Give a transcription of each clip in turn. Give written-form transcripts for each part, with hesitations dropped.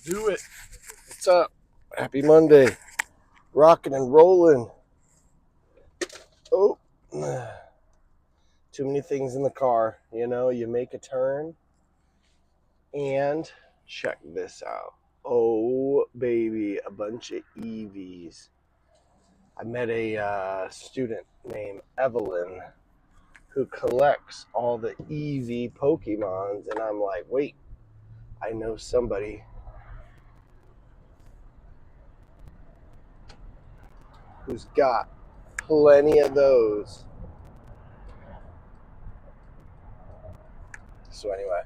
Do it. What's up? Happy Monday. Rocking and rolling. Oh, too many things in the car. You know, you make a turn and check this out. Oh, baby, a bunch of EVs. I met a student named Evelyn who collects all the EV Pokemons, and I'm like, wait, I know somebody who's got plenty of those. So anyway,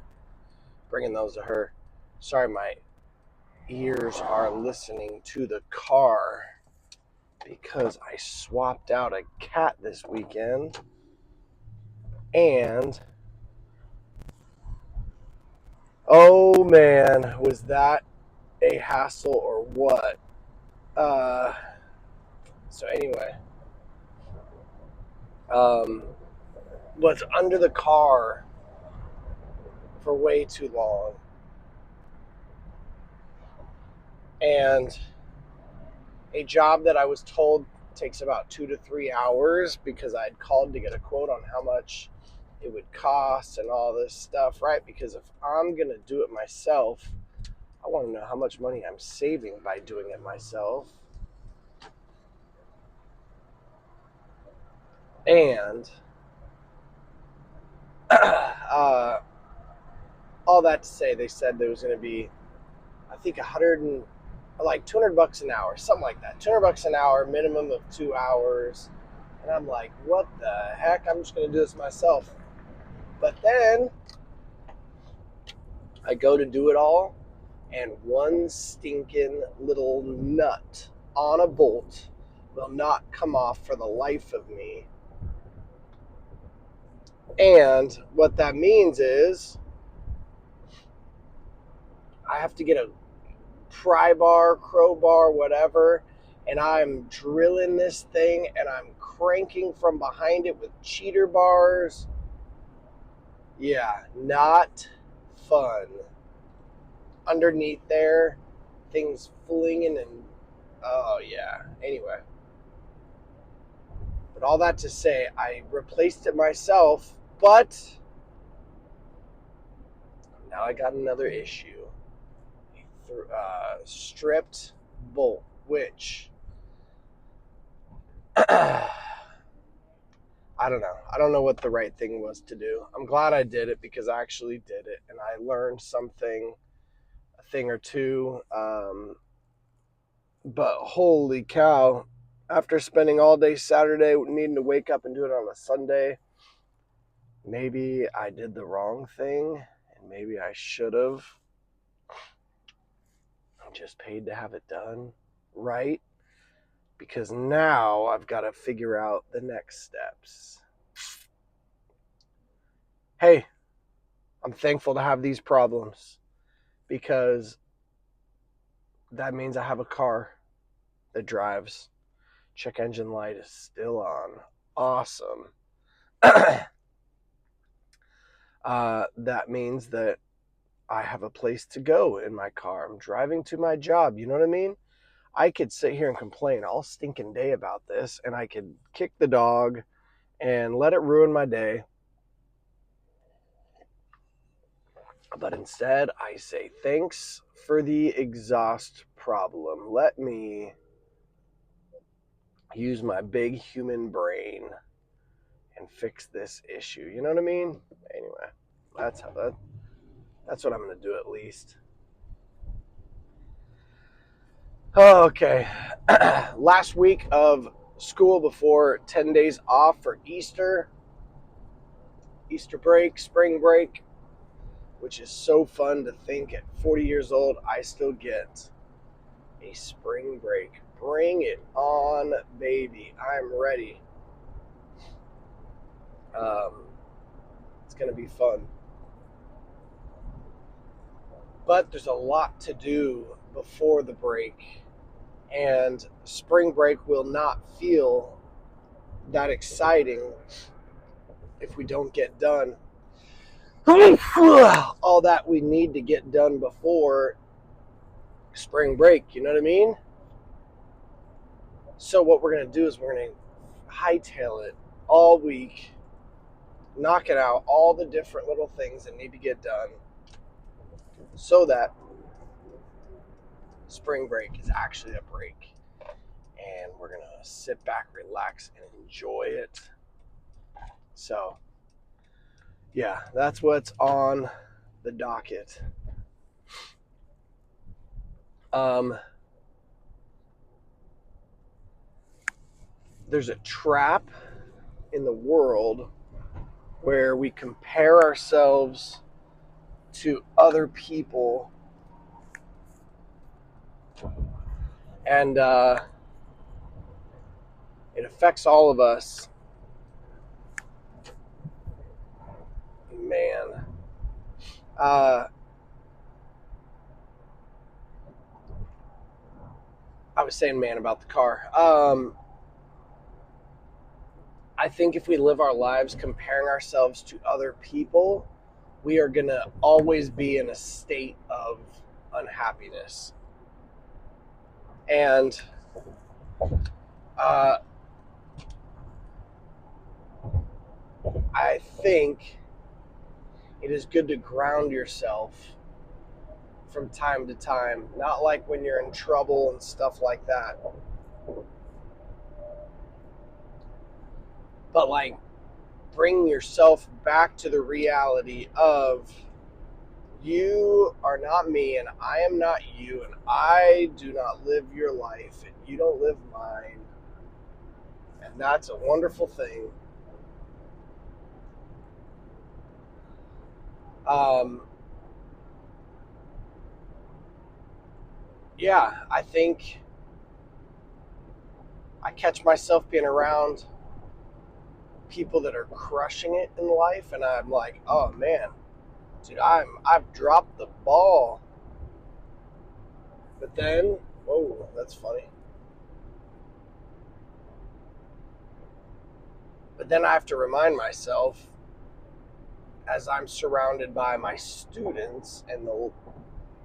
bringing those to her. Sorry, my ears are listening to the car because I swapped out a cat this weekend, and oh man, was that a hassle or what? So anyway, was under the car for way too long, and a job that I was told takes about 2 to 3 hours because I'd called to get a quote on how much it would cost and all this stuff, right? Because if I'm gonna do it myself, I want to know how much money I'm saving by doing it myself. And all that to say, they said there was going to be, I think, like $200 an hour, something like that. $200 an hour, minimum of 2 hours. And I'm like, what the heck? I'm just going to do this myself. But then I go to do it all, and one stinking little nut on a bolt will not come off for the life of me. And what that means is I have to get a pry bar, crowbar, whatever, and I'm drilling this thing and I'm cranking from behind it with cheater bars. Yeah, not fun. Underneath there, things flinging and oh yeah. Anyway, but all that to say, I replaced it myself, but now I got another issue. Stripped bolt, which I don't know. I don't know what the right thing was to do. I'm glad I did it because I actually did it and I learned a thing or two. But holy cow, after spending all day Saturday needing to wake up and do it on a Sunday, maybe I did the wrong thing and maybe I should have just paid to have it done right. Because now I've got to figure out the next steps. Hey, I'm thankful to have these problems because that means I have a car that drives. Check engine light is still on. Awesome. That means that I have a place to go in my car. I'm driving to my job. You know what I mean? I could sit here and complain all stinking day about this, and I could kick the dog and let it ruin my day. But instead, I say thanks for the exhaust problem. Let me use my big human brain and fix this issue. You know what I mean? Anyway, that's what I'm going to do at least. Okay. Last week of school before 10 days off for Easter break, spring break, which is so fun to think at 40 years old I still get a spring break. Bring it on, baby. I'm ready. It's going to be fun. But there's a lot to do before the break, and spring break will not feel that exciting if we don't get done all that we need to get done before spring break, you know what I mean? So what we're going to do is we're going to hightail it all week, knock it out, all the different little things that need to get done, so that spring break is actually a break. And we're going to sit back, relax, and enjoy it. So, yeah, that's what's on the docket. There's a trap in the world where we compare ourselves to other people, and it affects all of us. Man, I was saying man about the car. I think if we live our lives comparing ourselves to other people, we are going to always be in a state of unhappiness. And I think it is good to ground yourself from time to time, not like when you're in trouble and stuff like that, but like bring yourself back to the reality of you are not me and I am not you, and I do not live your life and you don't live mine, and that's a wonderful thing. Yeah, I think I catch myself being around people that are crushing it in life, and I'm like, oh man, dude, I've dropped the ball. But then, whoa, that's funny. But then I have to remind myself, as I'm surrounded by my students and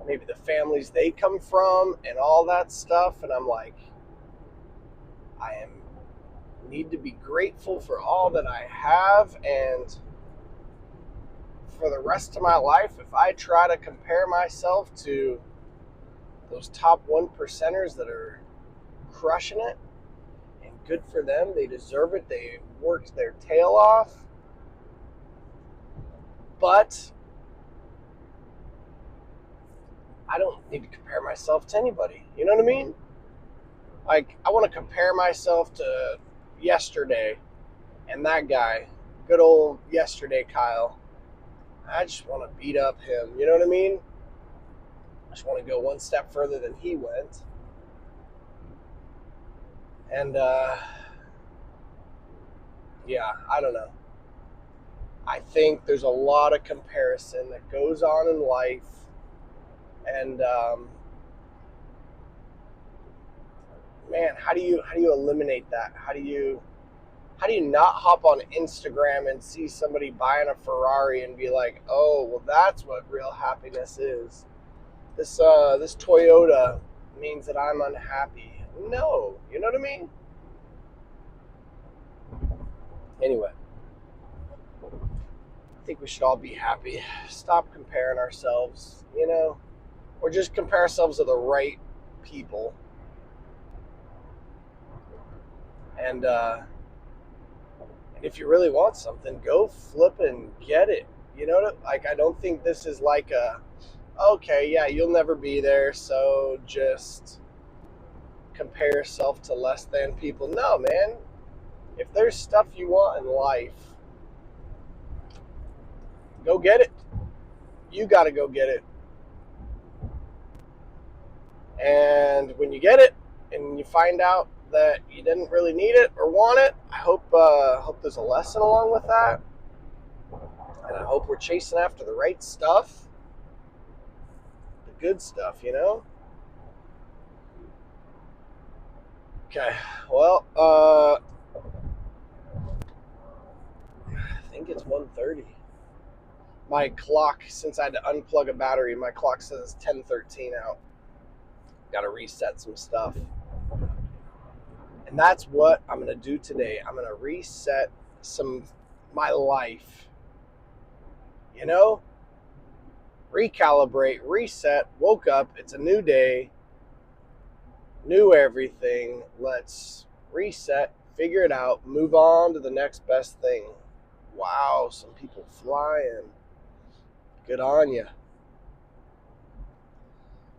maybe the families they come from and all that stuff, and I'm like, need to be grateful for all that I have, and for the rest of my life, if I try to compare myself to those top 1%ers that are crushing it, and good for them, they deserve it, they worked their tail off, but I don't need to compare myself to anybody, you know what I mean? Like, I want to compare myself to yesterday and that guy, good old yesterday Kyle. I just want to beat up him, you know what I mean? I just want to go one step further than he went. And, yeah, I don't know. I think there's a lot of comparison that goes on in life. And, man, how do you eliminate that? How do you not hop on Instagram and see somebody buying a Ferrari and be like, oh, well, that's what real happiness is. This Toyota means that I'm unhappy. No, you know what I mean? Anyway, I think we should all be happy. Stop comparing ourselves, you know, or just compare ourselves to the right people. And if you really want something, go flip and get it. You know, like, I don't think this is like okay, yeah, you'll never be there, so just compare yourself to less than people. No, man. If there's stuff you want in life, go get it. You got to go get it. And when you get it and you find out that you didn't really need it or want it, I hope there's a lesson along with that. And I hope we're chasing after the right stuff, the good stuff, you know? Okay, well, I think it's 1:30. My clock, since I had to unplug a battery, my clock says 10:13 out. Got to reset some stuff. And that's what I'm going to do today. I'm going to reset my life. You know, recalibrate, reset, woke up. It's a new day, new everything. Let's reset, figure it out, move on to the next best thing. Wow, some people flying. Good on you.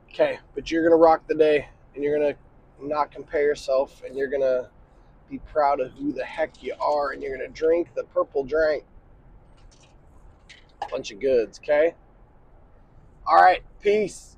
Okay, but you're going to rock the day, and you're going to not compare yourself, and you're going to be proud of who the heck you are, and you're going to drink the purple drink. Bunch of goods, okay? All right, peace.